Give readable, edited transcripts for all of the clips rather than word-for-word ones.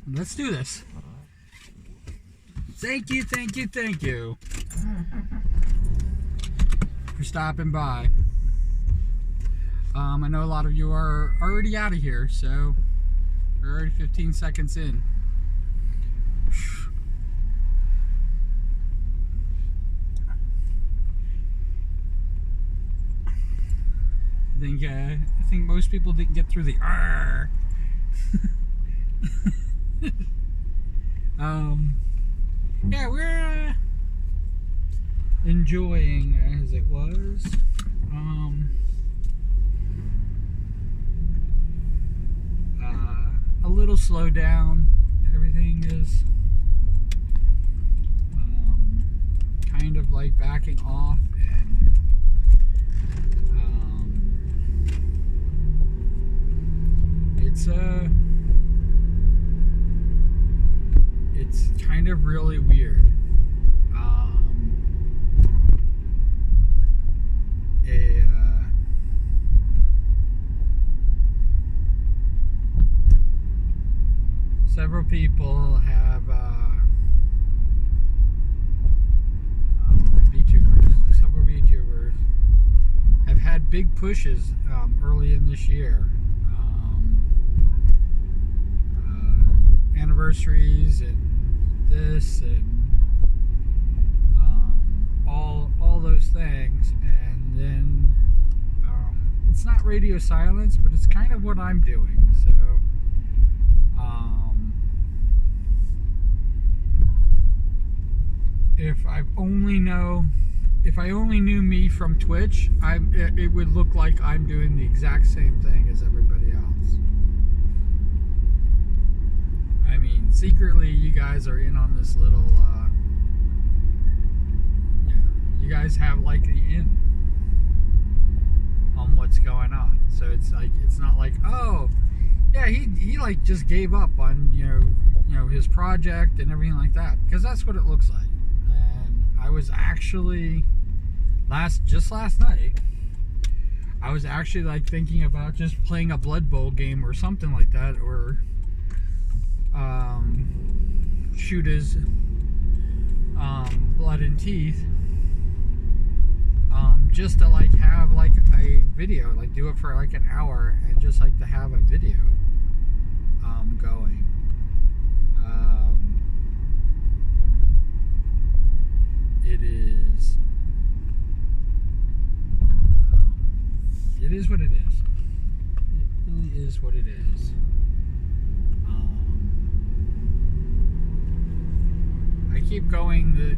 Let's do this. Thank you for stopping by. I know a lot of you are already out of here, so we're already 15 seconds in. I think most people didn't get through the R. Yeah, we're enjoying as it was. A little slow down. Everything is kind of like backing off, and it's kind of really weird. Several people have several VTubers have had big pushes early in this year. Anniversaries and this and all those things, and then it's not radio silence, but it's kind of what I'm doing. So if I only knew me from Twitch, it would look like I'm doing the exact same thing as everybody else. I mean, secretly, you guys are in on this little, you guys have like the in on what's going on. So it's like, it's not like, oh, yeah, he like just gave up on, you know, his project and everything like that. Because that's what it looks like. And I was actually, just last night, I was actually like thinking about just playing a Blood Bowl game or something like that, or shoot his blood and teeth, just to like have like a video, like do it for like an hour, and just like to have a video going. It is what it is. It really is what it is. I keep going the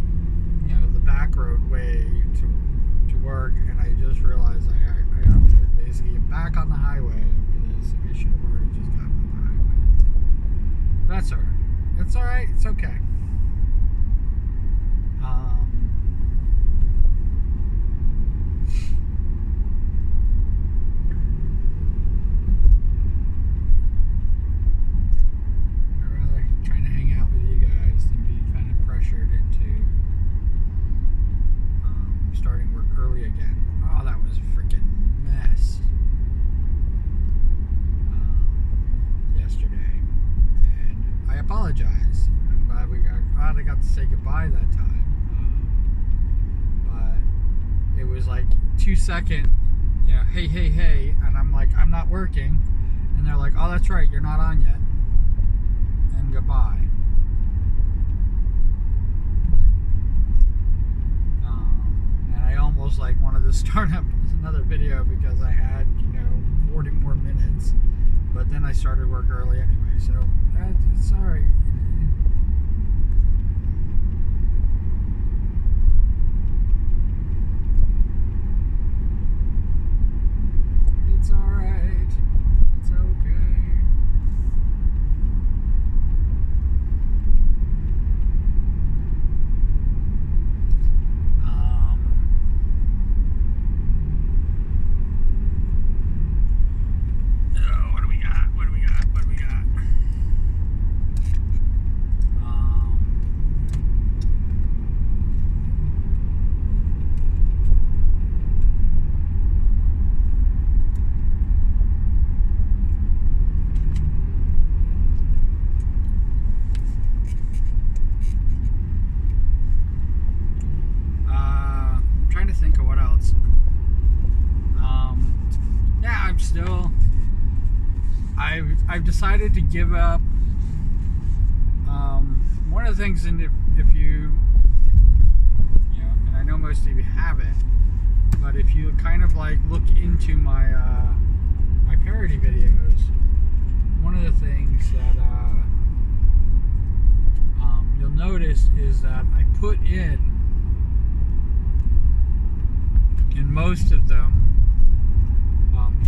back road way to work, and I just realized I have to basically get back on the highway after this. I should have already just gotten on the highway. That's alright. It's alright. It's okay. Starting work early again. Oh, that was a freaking mess yesterday, and I apologize. I'm glad I got to say goodbye that time, but it was like 2-second, hey, and I'm like, I'm not working, and they're like, oh, that's right, you're not on yet, and goodbye. I almost like wanted to start up another video because I had 40 more minutes, but then I started work early anyway, so it's alright. It's alright. It's okay. What do we got? I've decided to give up. One of the things, and if you know, and I know most of you haven't, but if you kind of like look into my my parody videos, one of the things that you'll notice is that I put in most of them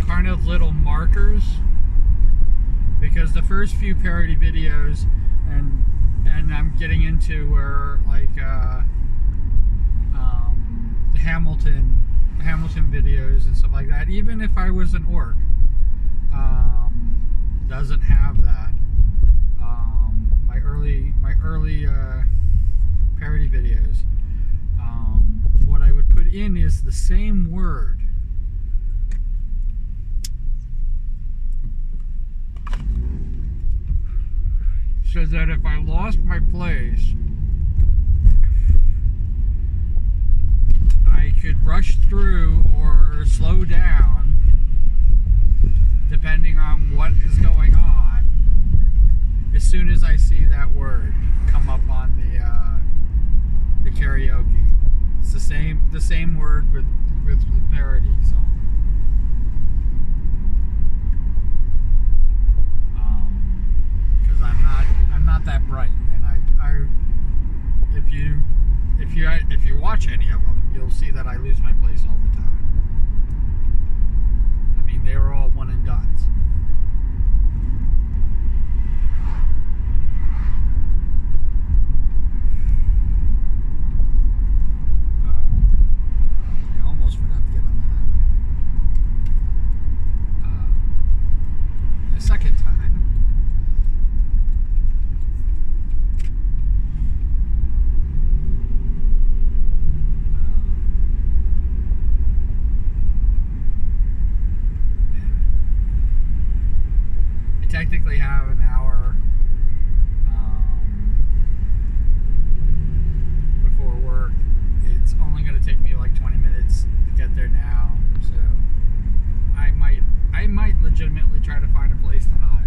kind of little markers, because the first few parody videos, and I'm getting into where like the Hamilton videos and stuff like that, even if I was an orc, doesn't have that. My early parody videos, what I would put in is the same word. So that if I lost my place, I could rush through or slow down depending on what is going on as soon as I see that word come up on the karaoke. It's the same word with the parody song. Because I'm not that bright, and if you watch any of them, you'll see that I lose my place all the time. I mean, they were all one and dones. I almost forgot to get on the highway. The second time. Technically have an hour before work. It's only going to take me like 20 minutes to get there now, so I might legitimately try to find a place to hide.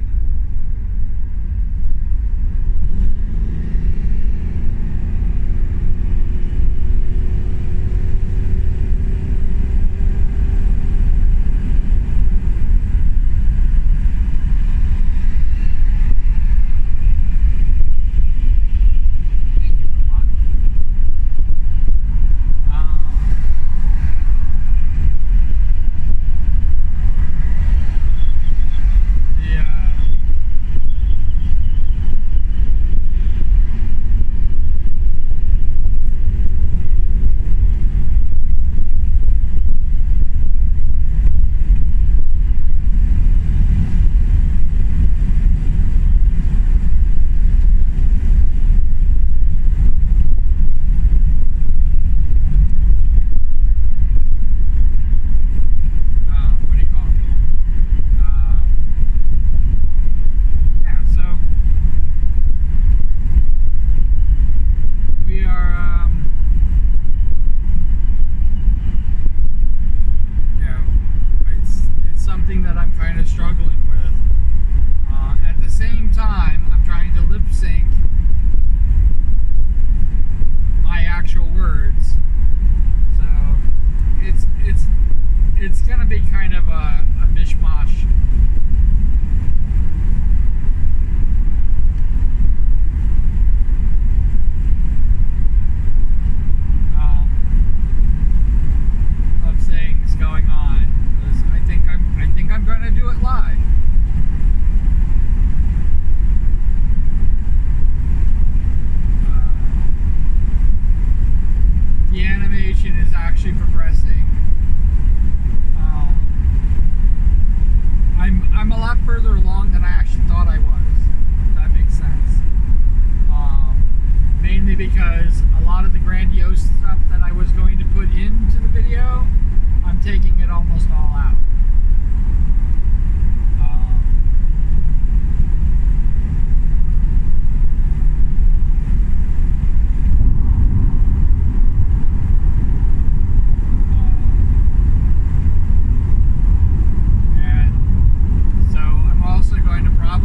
That I'm kind of struggling with. At the same time, I'm trying to lip sync my actual words, so it's gonna be kind of a mishmash. Of things going on. I think I'm going to do it live. The animation is actually progressing. I'm a lot further along than I actually thought I was. If that makes sense. Mainly because a lot of the grandiose stuff that I was going to put into the video, I'm taking it almost all out. And so I'm also going to probably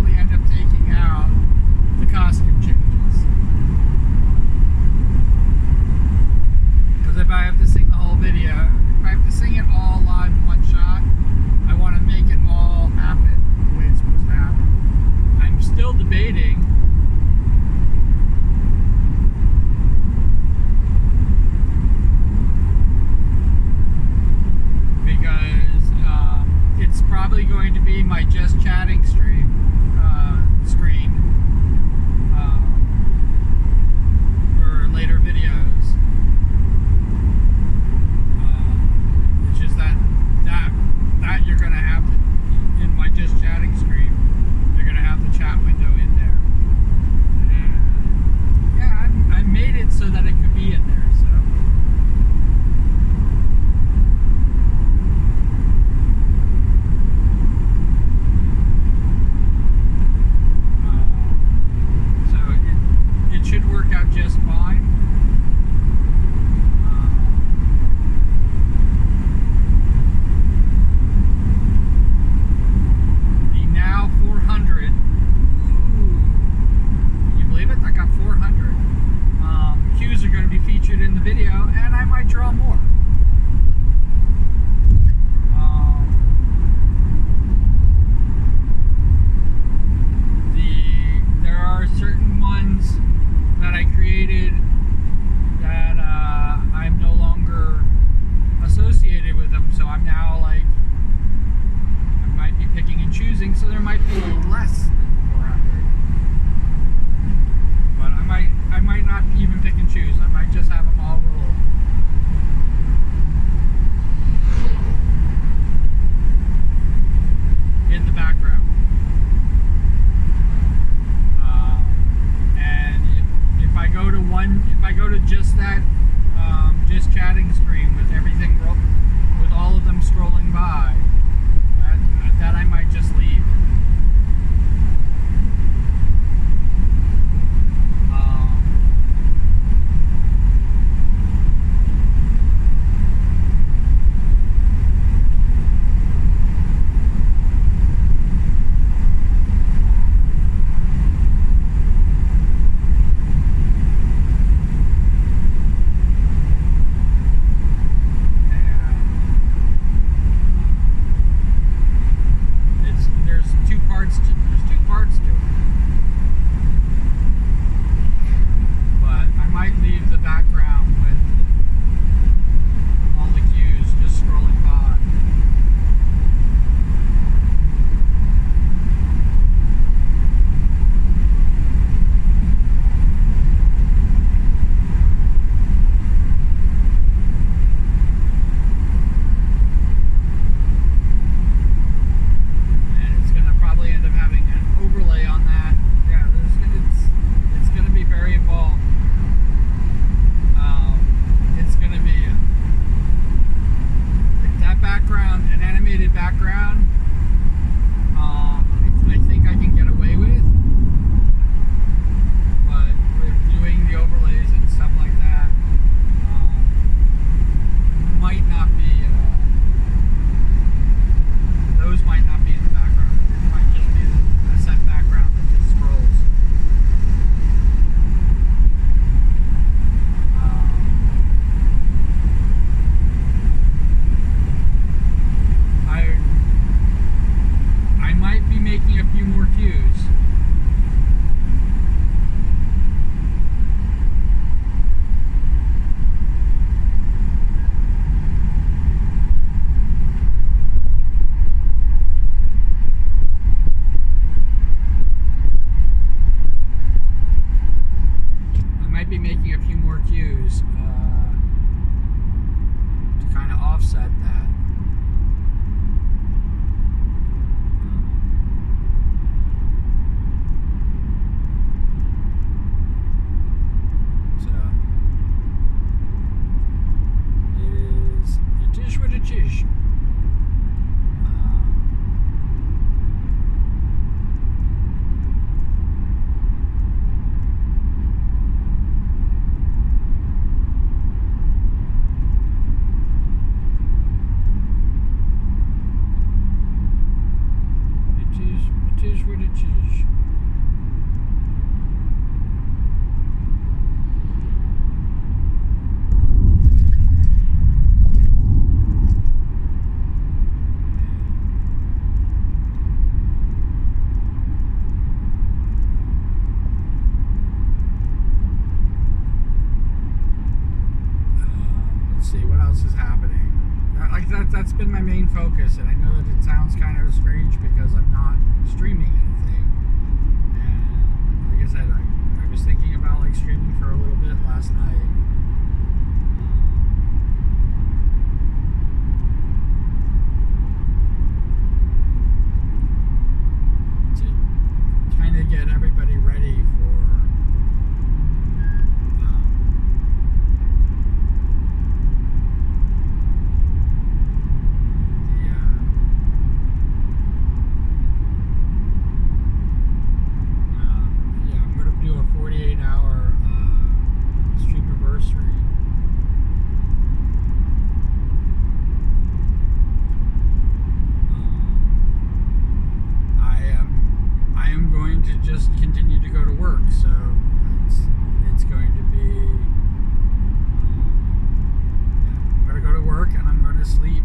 less than 400. But I might not even pick and choose. I might just have them all roll. In the background. And if I go to just that, just chatting screen with everything, with all of them scrolling by, that I might just leave. That's been my main focus, and I know that it sounds kind of strange because I'm not streaming anything. And like I said, I was thinking about like streaming for a little bit last night. To kind of get everybody ready for just continue to go to work, so it's going to be I'm going to go to work and I'm going to sleep,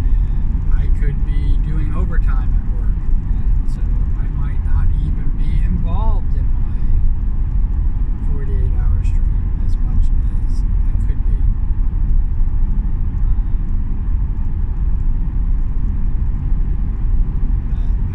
and I could be doing overtime at work, and so I might not even be involved in my 48-hour stream as much as I could be. But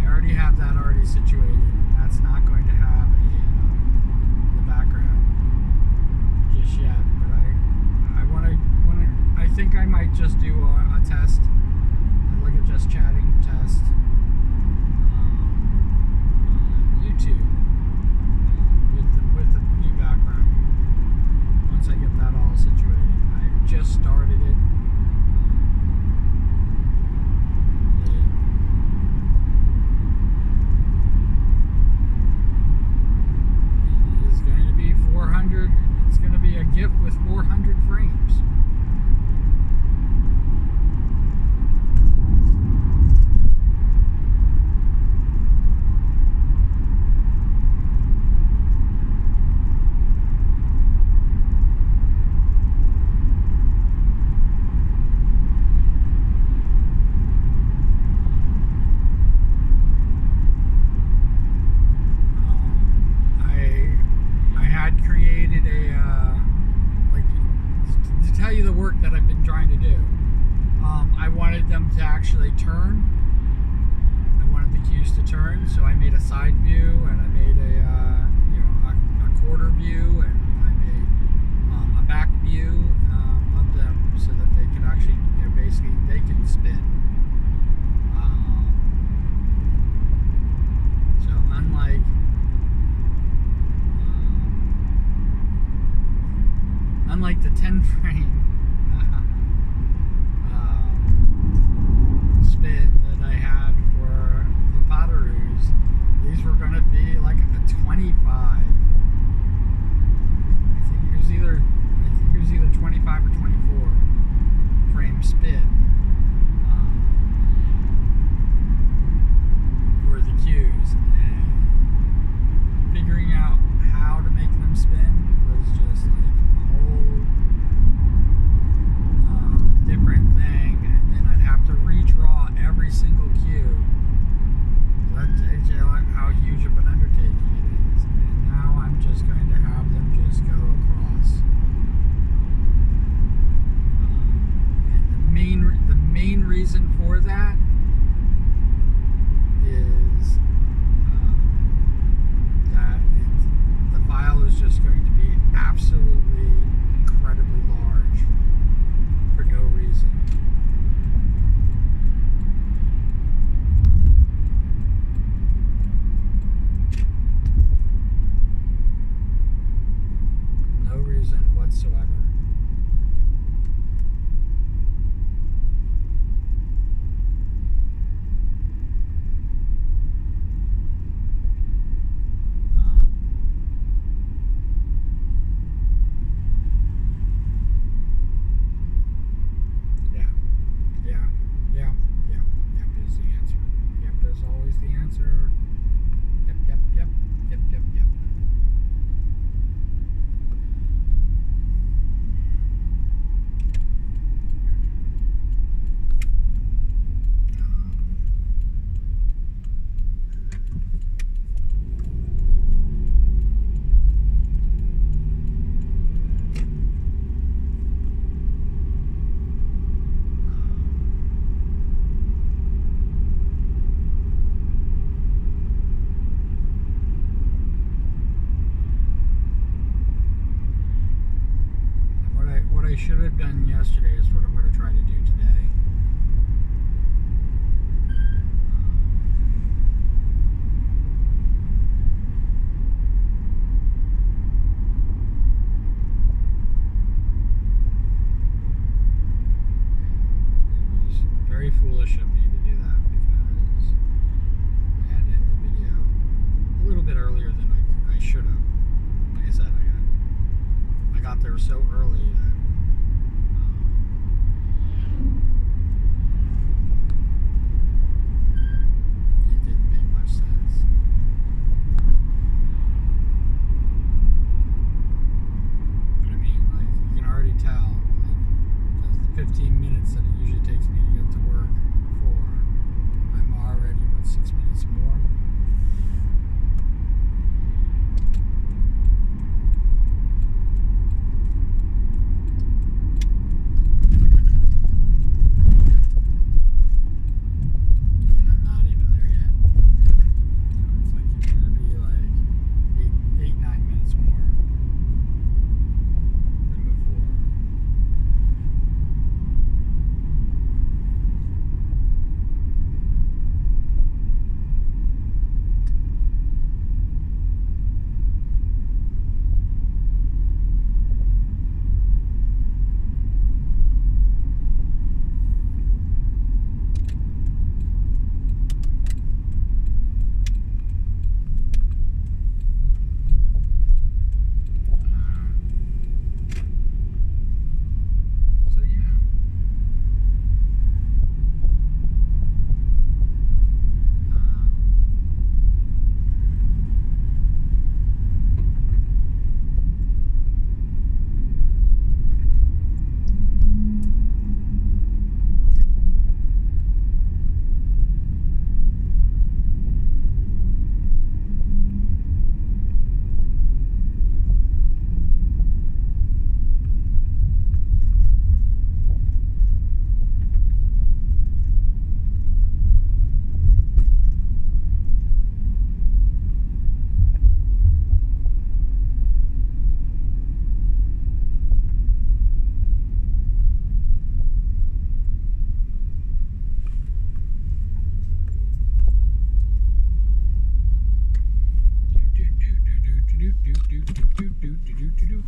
so I made a side view, and I made a quarter view, and I made a back view of them so that they could actually, basically they can spin. So unlike the 10 frame spin that I had for the Potteroos, these were going to be like a 25. I think it was either 25 or 24 frame spin for the cues, and figuring out how to make them spin was just like a whole different thing, and then I'd have to redraw every single cue. So that tells you how huge of an undertaking it is. And now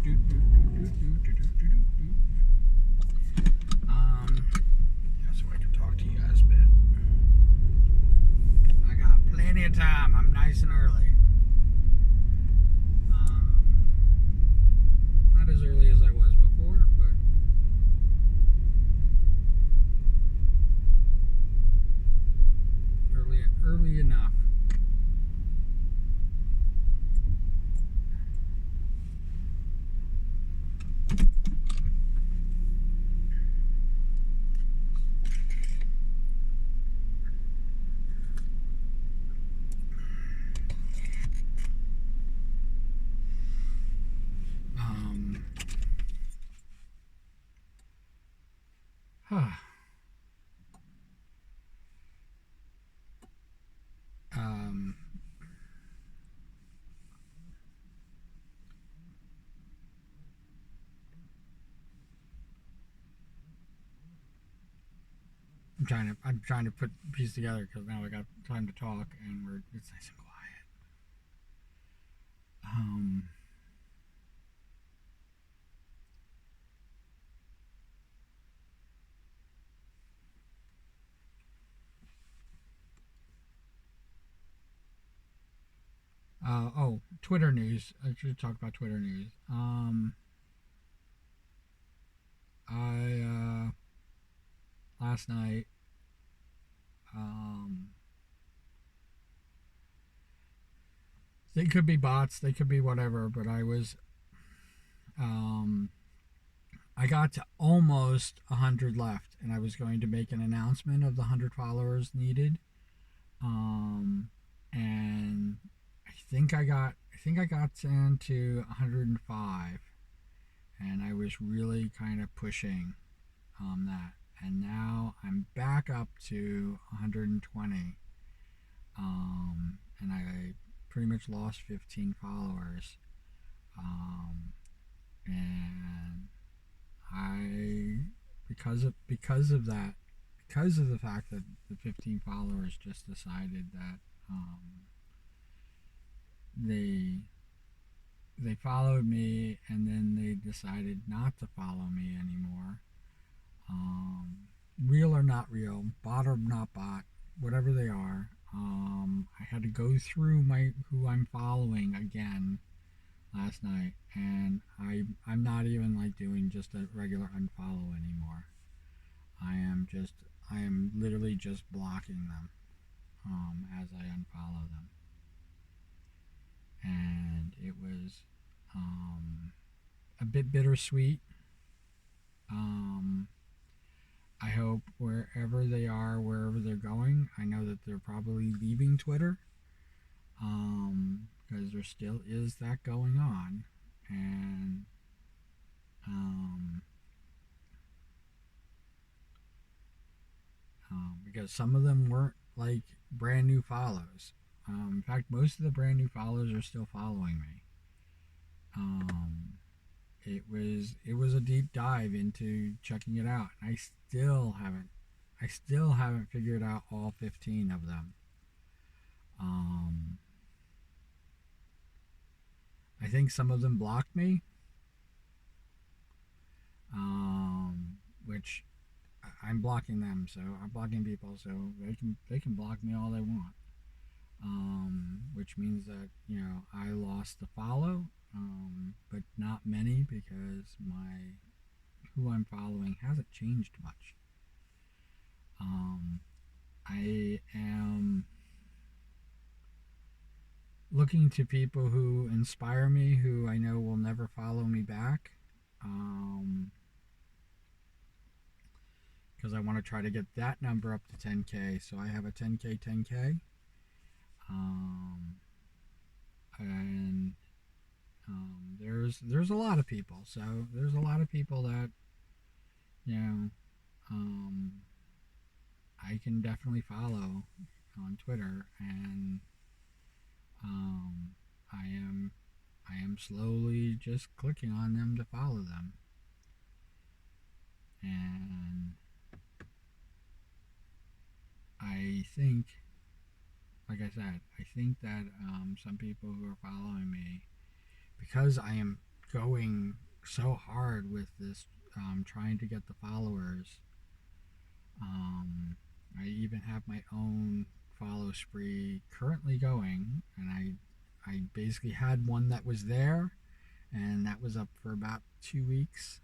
Yeah, so I can talk to you guys a bit. I got plenty of time. I'm nice and early. Not as early as I was before, but early enough. Um, um, I'm trying to put piece together because now I got time to talk and it's nice and quiet. Um, Twitter news. I should talk about Twitter news. I last night. Um, they could be bots. They could be whatever. But I was. Um, I got to almost 100 left, and I was going to make an announcement of the 100 followers needed. Um, and I think I got down to 105, and I was really kind of pushing that. And now I'm back up to 120. And I pretty much lost 15 followers. Um, and I because of the fact that the 15 followers just decided that they they followed me and then they decided not to follow me anymore. Um, Real or not real, bot or not bot, whatever they are. I had to go through my who I'm following again last night, and I'm not even like doing just a regular unfollow anymore. I am literally just blocking them as I unfollow them, and it was a bit bittersweet. Um, I hope wherever they are, wherever they're going, I know that they're probably leaving Twitter because there still is that going on, and um, because some of them weren't like brand new follows. In fact, most of the brand new followers are still following me. Um, it was a deep dive into checking it out. I still haven't figured out all 15 of them. Um, I think some of them blocked me, which I'm blocking them. So I'm blocking people, so they can block me all they want. Which means that I lost the follow, but not many because my who I'm following hasn't changed much. Um, I am looking to people who inspire me, who I know will never follow me back, because I want to try to get that number up to 10K. So I have a 10K, 10K, um, and there's a lot of people. So there's a lot of people that you know um, I can definitely follow on Twitter, and um, I am I am slowly just clicking on them to follow them, and I think, like I said, I think that some people who are following me, because I am going so hard with this, trying to get the followers. Um, I even have my own follow spree currently going, and I basically had one that was there, and that was up for about 2 weeks,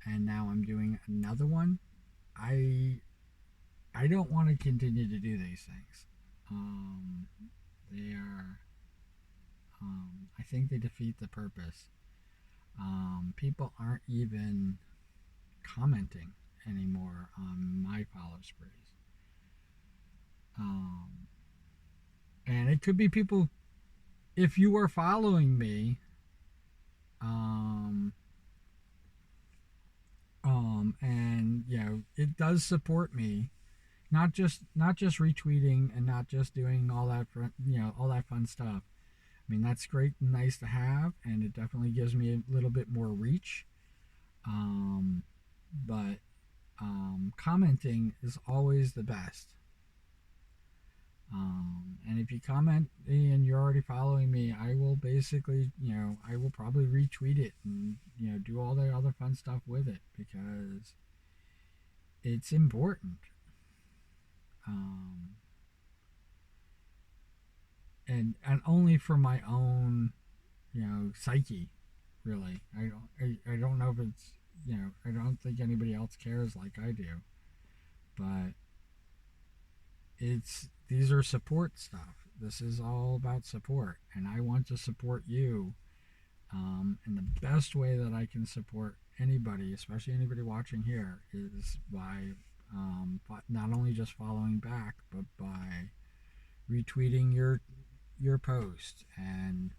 and now I'm doing another one. I I don't want to continue to do these things. Um, they are. I think they defeat the purpose. People aren't even commenting anymore on my follow sprees. Um, and it could be people, if you are following me, um, and it does support me. Not just retweeting and not just doing all that all that fun stuff. I mean, that's great and nice to have, and it definitely gives me a little bit more reach. Um, but commenting is always the best. And if you comment and you're already following me, I will basically, I will probably retweet it and, do all the other fun stuff with it because it's important. Um, and only for my own, psyche, really. I don't know if it's, I don't think anybody else cares like I do, but these are support stuff. This is all about support, and I want to support you. And the best way that I can support anybody, especially anybody watching here, is by not only just following back, but by retweeting your post and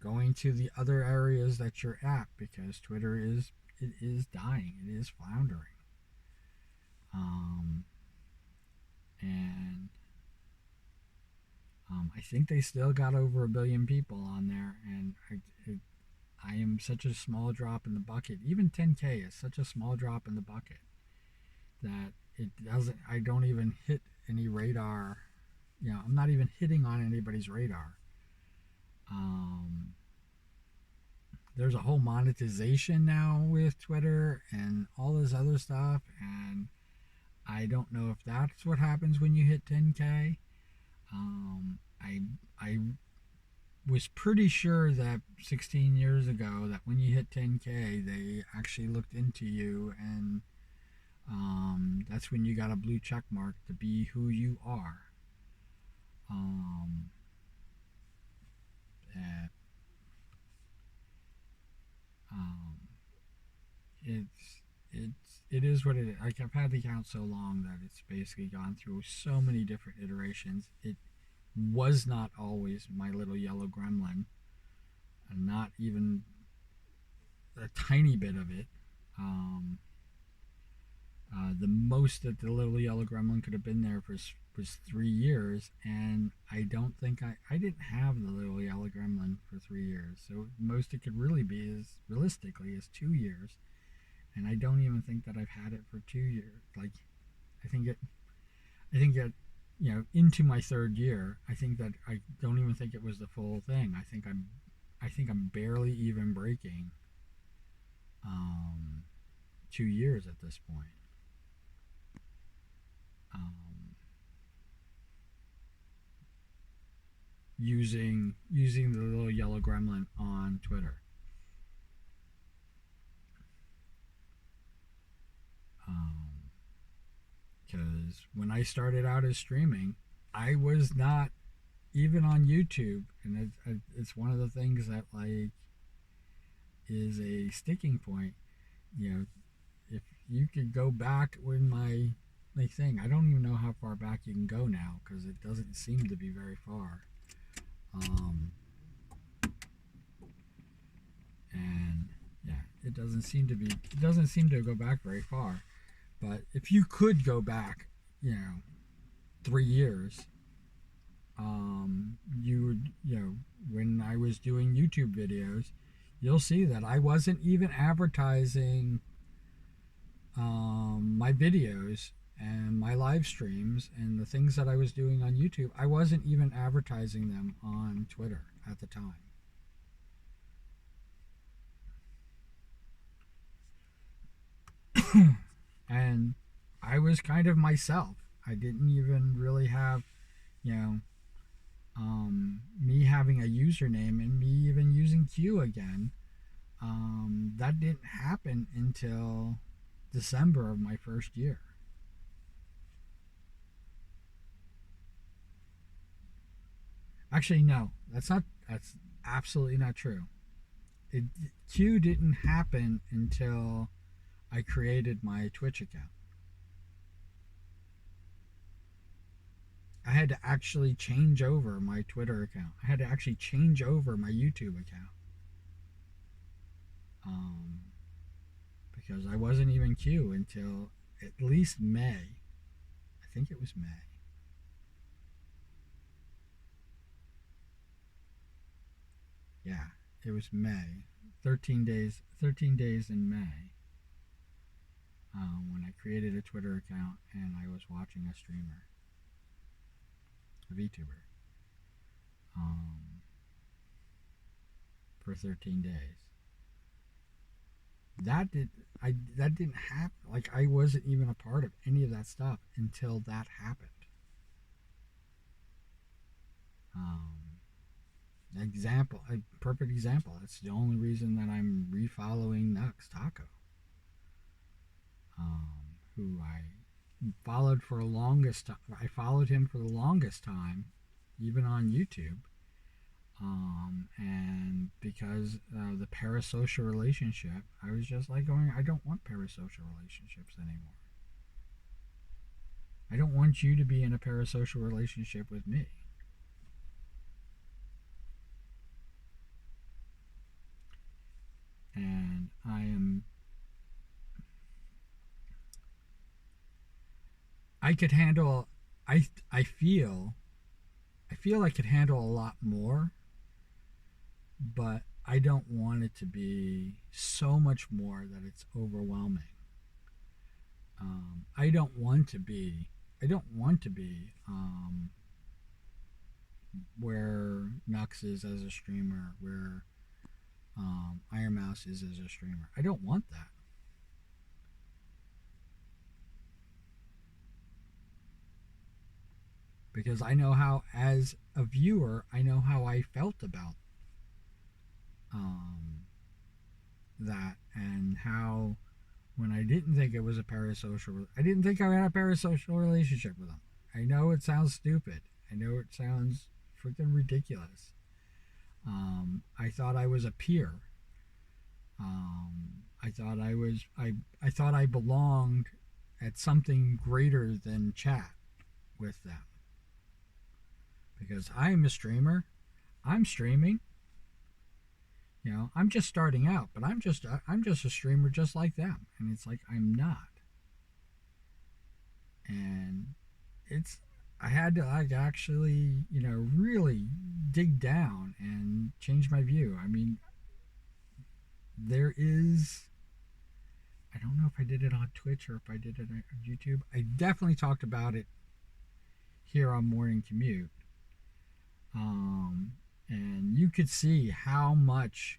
going to the other areas that you're at because Twitter is dying. It is floundering. Um, and I think they still got over 1 billion people on there, and I am such a small drop in the bucket. Even 10K is such a small drop in the bucket that it doesn't. I don't even hit any radar. I'm not even hitting on anybody's radar. Um, there's a whole monetization now with Twitter and all this other stuff, and I don't know if that's what happens when you hit 10K. I was pretty sure that 16 years ago that when you hit 10K, they actually looked into you, and that's when you got a blue check mark to be who you are. Um, uh, um, it is what it is. Like, I've had the account so long that it's basically gone through so many different iterations. It was not always my little yellow gremlin, and not even a tiny bit of it. Um, the most that the little yellow gremlin could have been there was 3 years, and I don't think I didn't have the little yellow gremlin for 3 years. So most it could really be is realistically is 2 years, and I don't even think that I've had it for 2 years. Like, I think it, I think that into my third year, I think that I don't even think it was the full thing. I think I'm barely even breaking 2 years at this point. Um, using the little yellow gremlin on Twitter. Because when I started out as streaming, I was not even on YouTube, and it's one of the things that like is a sticking point. If you could go back when my thing, I don't even know how far back you can go now because it doesn't seem to be very far. Um, and yeah, it doesn't seem to go back very far. But if you could go back, 3 years, you would, when I was doing YouTube videos, you'll see that I wasn't even advertising my videos and my live streams and the things that I was doing on YouTube. I wasn't even advertising them on Twitter at the time. And I was kind of myself. I didn't even really have, you know, me having a username and me even using Q again. That didn't happen until December of my first year. Actually, no, that's absolutely not true. It, Q didn't happen until I created my Twitch account. I had to actually change over my Twitter account. I had to actually change over my YouTube account. Um, because I wasn't even Q until at least May. I think it was May. Yeah, it was May. 13 days. 13 days in May. When I created a Twitter account and I was watching a streamer, a VTuber, for 13 days. That didn't happen. Like, I wasn't even a part of any of that stuff until that happened. A perfect example. That's the only reason that I'm refollowing Nux Taco, who I followed for the longest time. I followed him for the longest time, even on YouTube. And because of the parasocial relationship, I was just like going, I don't want parasocial relationships anymore. I don't want you to be in a parasocial relationship with me. And I could handle, I feel I could handle a lot more, but I don't want it to be so much more that it's overwhelming. I don't want to be where Nux is as a streamer, where Iron Mouse is as a streamer. I don't want that. Because I know how, as a viewer, I know how I felt about that, and how when I didn't think it was a parasocial, I didn't think I had a parasocial relationship with them. I know it sounds stupid. I know it sounds freaking ridiculous. I thought I was a peer. I thought I thought I belonged at something greater than chat with them. Because I'm a streamer. I'm streaming. You know, I'm just starting out, but I'm just a streamer just like them. And it's like, I'm not. And I had to, like, actually, you know, really dig down and change my view. I mean, there is, I don't know if I did it on Twitch or if I did it on YouTube. I definitely talked about it here on Morning Commute. And you could see how much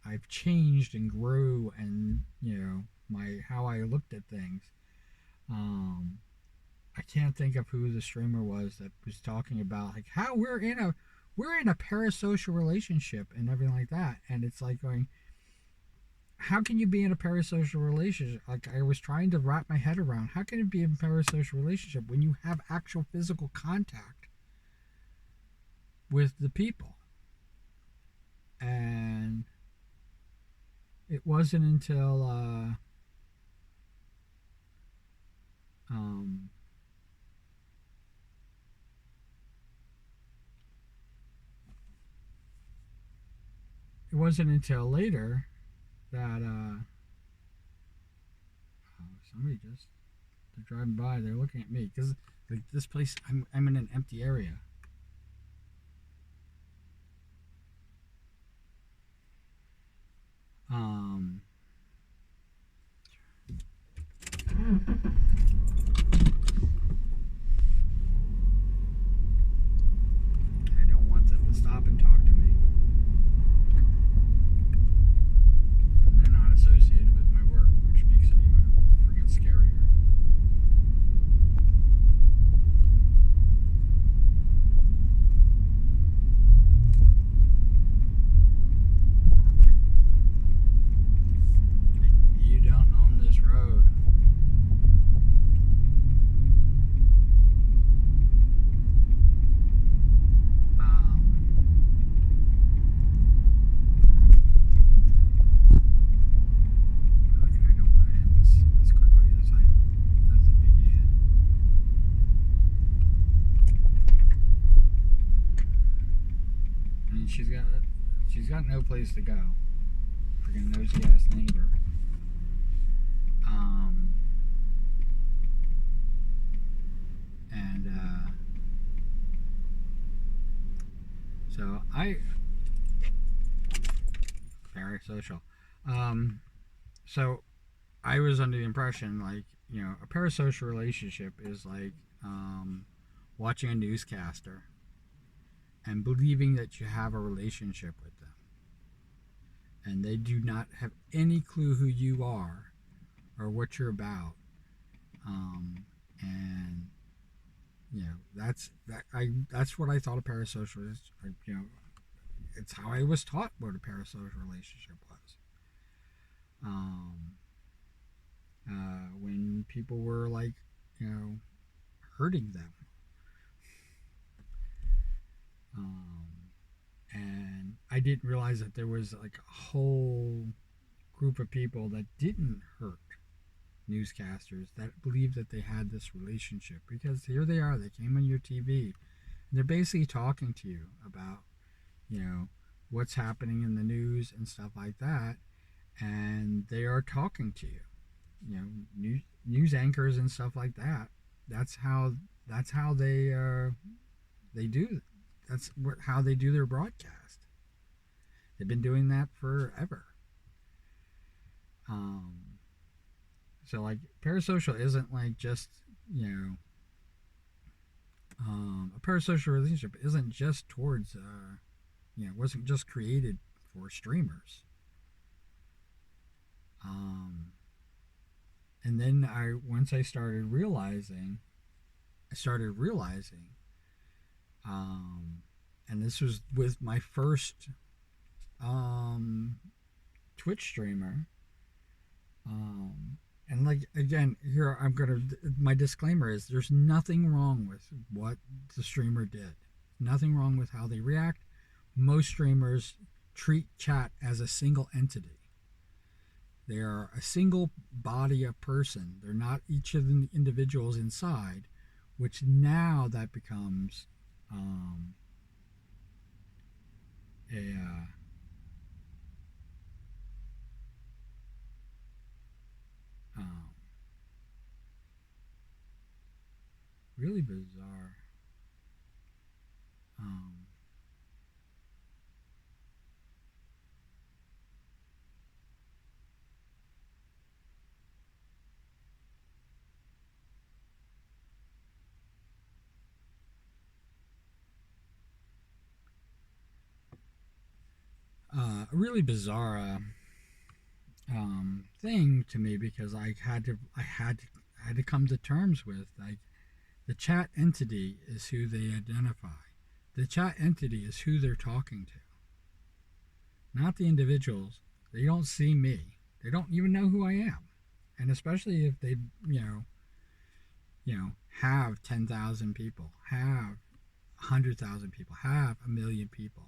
I've changed and grew, and, you know, how I looked at things. I can't think of who the streamer was that was talking about, like, how we're in a parasocial relationship and everything like that. And it's like going, how can you be in a parasocial relationship? Like, I was trying to wrap my head around, how can it be a parasocial relationship when you have actual physical contact with the people? And it wasn't until later that somebody just, they're driving by, they're looking at me, because, like, this place, I'm in an empty area. I don't want them to stop and talk to me. And they're not associated with my work, which makes it even and she's got no place to go. Freaking nosy ass neighbor. Um, and so I very social. Um, so I was under the impression like a parasocial relationship is like watching a newscaster and believing that you have a relationship with them, and they do not have any clue who you are or what you're about. And that's what I thought a parasocial is. It's how I was taught what a parasocial relationship was. Um, when people were like, you know, hurting them. Um, and I didn't realize that there was like a whole group of people that didn't hurt newscasters that believed that they had this relationship, because here they are, they came on your TV and they're basically talking to you about, you know, what's happening in the news and stuff like that, and they are talking to you, news anchors and stuff like that. That's how they do. How they do their broadcast. They've been doing that forever. Um, so like parasocial isn't like just a parasocial relationship isn't just towards wasn't just created for streamers. Um, and then I started realizing, um, and this was with my first um, Twitch streamer. And like again, here my disclaimer is there's nothing wrong with what the streamer did. Nothing wrong with how they react. Most streamers treat chat as a single entity. They are a single body of person. They're not each of the individuals inside, which now that becomes a um, really bizarre. Um, a really bizarre thing to me, because I had to come to terms with, like, the chat entity is who they identify. The chat entity is who they're talking to, not the individuals. They don't see me. They don't even know who I am. And especially if they, have 10,000 people, have 100,000 people, have a million people.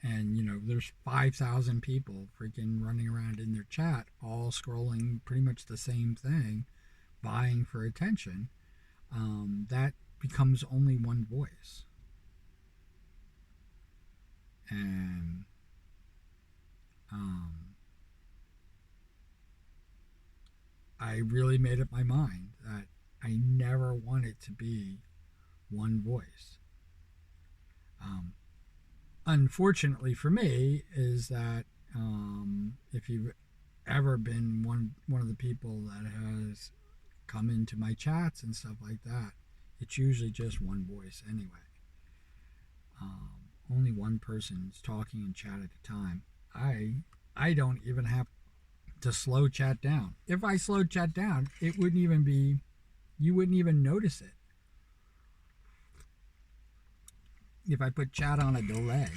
And there's 5,000 people freaking running around in their chat, all scrolling pretty much the same thing, vying for attention. That becomes only one voice. And um, I really made up my mind that I never want it to be one voice. Um, Unfortunately for me, is that if you've ever been one of the people that has come into my chats and stuff like that, it's usually just one voice anyway. Only one person's talking in chat at a time. I don't even have to slow chat down. If I slowed chat down, it wouldn't even be, you wouldn't even notice it. If I put chat on a delay,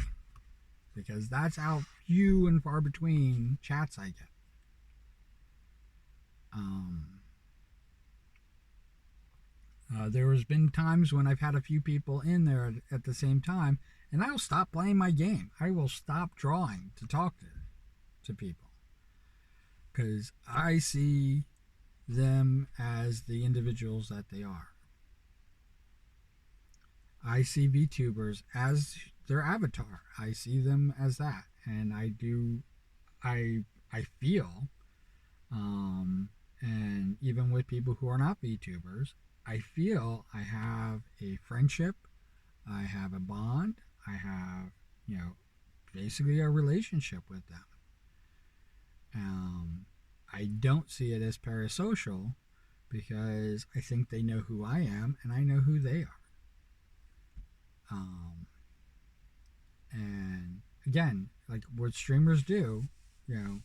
because that's how few and far between chats I get. There has been times when I've had a few people in there at the same time, and I'll stop playing my game. I will stop drawing to talk to people, because I see them as the individuals that they are. I see VTubers as their avatar. I see them as that, and I feel, and even with people who are not VTubers, I feel I have a friendship, I have a bond, I have, you know, basically a relationship with them. Um, I don't see it as parasocial because I think they know who I am and I know who they are. Um, and again, like what streamers do, you know,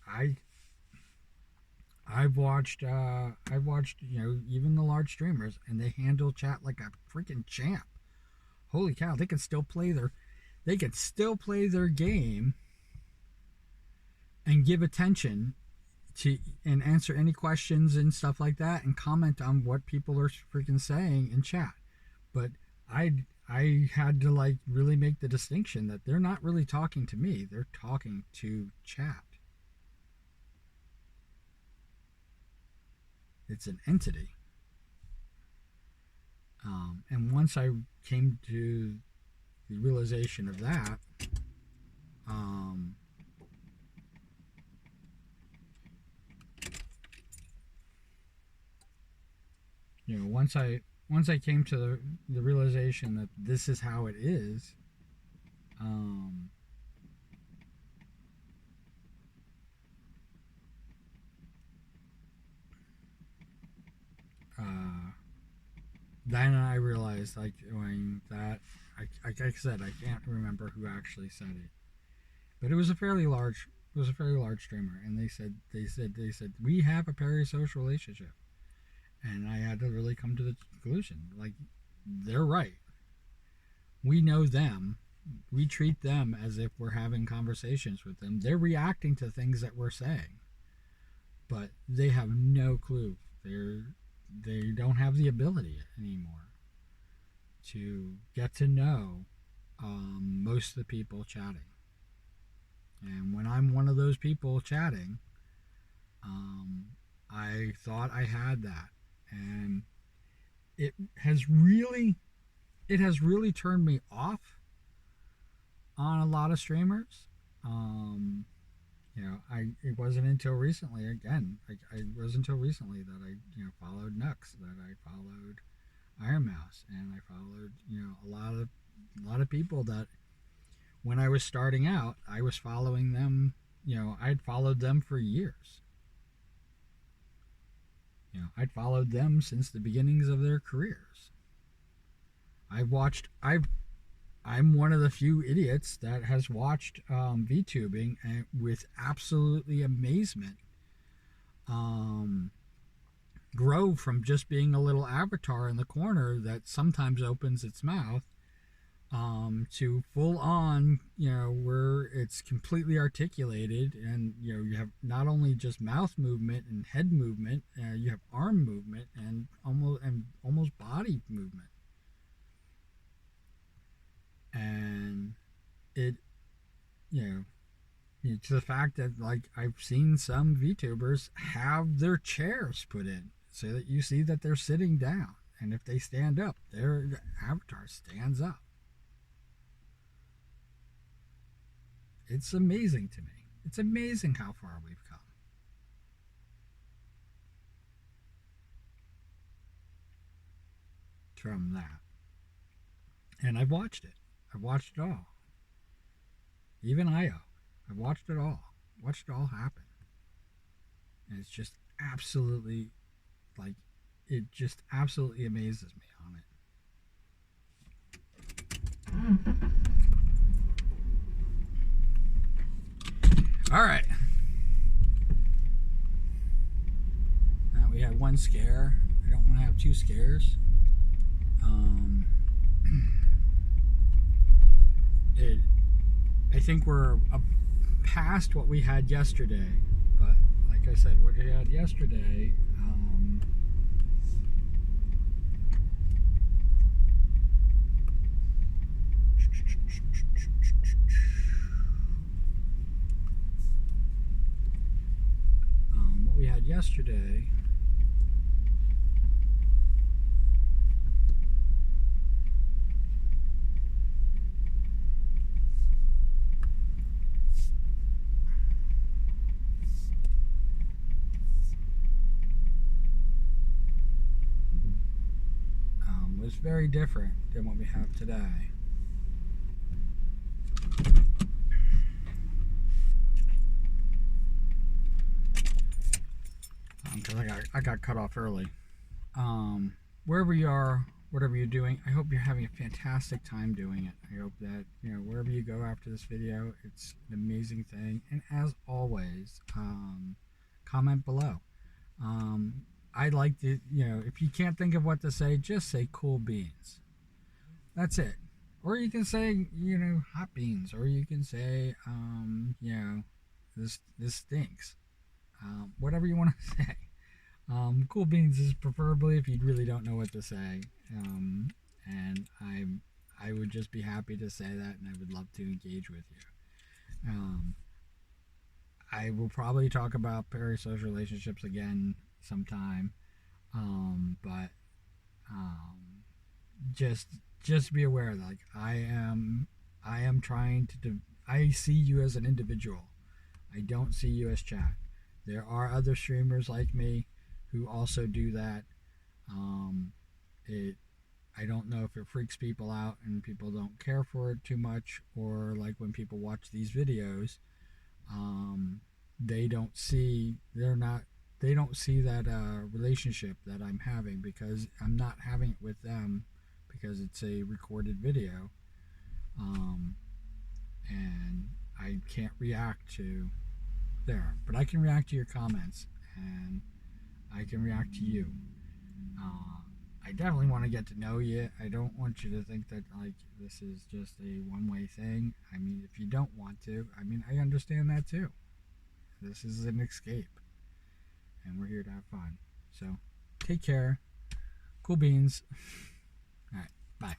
I I've watched even the large streamers, and they handle chat like a freaking champ. Holy cow, they can still play their game and give attention to and answer any questions and stuff like that and comment on what people are freaking saying in chat. But I had to like really make the distinction that they're not really talking to me, they're talking to chat. It's an entity. And once I came to the realization of that, um, once I came to the realization that this is how it is, um, uh, then I realized like when that like I said, I can't remember who actually said it, but it was a fairly large streamer, and they said we have a parasocial relationship, and I had to really come to the conclusion like they're right. We know them. We treat them as if we're having conversations with them. They're reacting to things that we're saying, but they have no clue. They don't have the ability anymore to get to know most of the people chatting. And when I'm one of those people chatting, I thought I had that, and it has really turned me off on a lot of streamers. It wasn't until recently, again, it wasn't until recently that I, followed Nux, that I followed Iron Mouse, and I followed, a lot of people that when I was starting out, I was following them. I'd followed them for years. I'd followed them since the beginnings of their careers. I'm one of the few idiots that has watched VTubing and with absolutely amazement grow from just being a little avatar in the corner that sometimes opens its mouth to full on, where it's completely articulated, and you have not only just mouth movement and head movement, you have arm movement and almost body movement. And it, to the fact that like I've seen some VTubers have their chairs put in so that you see that they're sitting down, and if they stand up, their avatar stands up. It's amazing to me. It's amazing how far we've come. From that. And I've watched it. I've watched it all. Even IO. I've watched it all. Watched it all happen. And it's just absolutely, like, it just absolutely amazes me on it. All right. Now we have one scare. I don't want to have two scares. I think we're past what we had yesterday, but like I said, what we had yesterday, what we had yesterday was very different than what we have today. Because I got cut off early. Wherever you are, whatever you're doing, I hope you're having a fantastic time doing it. I hope that, wherever you go after this video, it's an amazing thing. And as always, comment below. I'd like to, if you can't think of what to say, just say cool beans. That's it. Or you can say, hot beans. Or you can say, this stinks. Whatever you want to say. Cool beans is preferably if you really don't know what to say. And I would just be happy to say that, and I would love to engage with you. I will probably talk about parasocial relationships again sometime, but just be aware that, like, I am trying to. I see you as an individual. I don't see you as chat. There are other streamers like me who also do that. I don't know if it freaks people out and people don't care for it too much, or like when people watch these videos, they don't see that relationship that I'm having, because I'm not having it with them, because it's a recorded video, and I can't react to there, but I can react to your comments, and I can react to you. I definitely want to get to know you. I don't want you to think that, like, this is just a one-way thing. I mean, if you don't want to, I understand that too. This is an escape, and we're here to have fun. So, take care. Cool beans. All right, bye.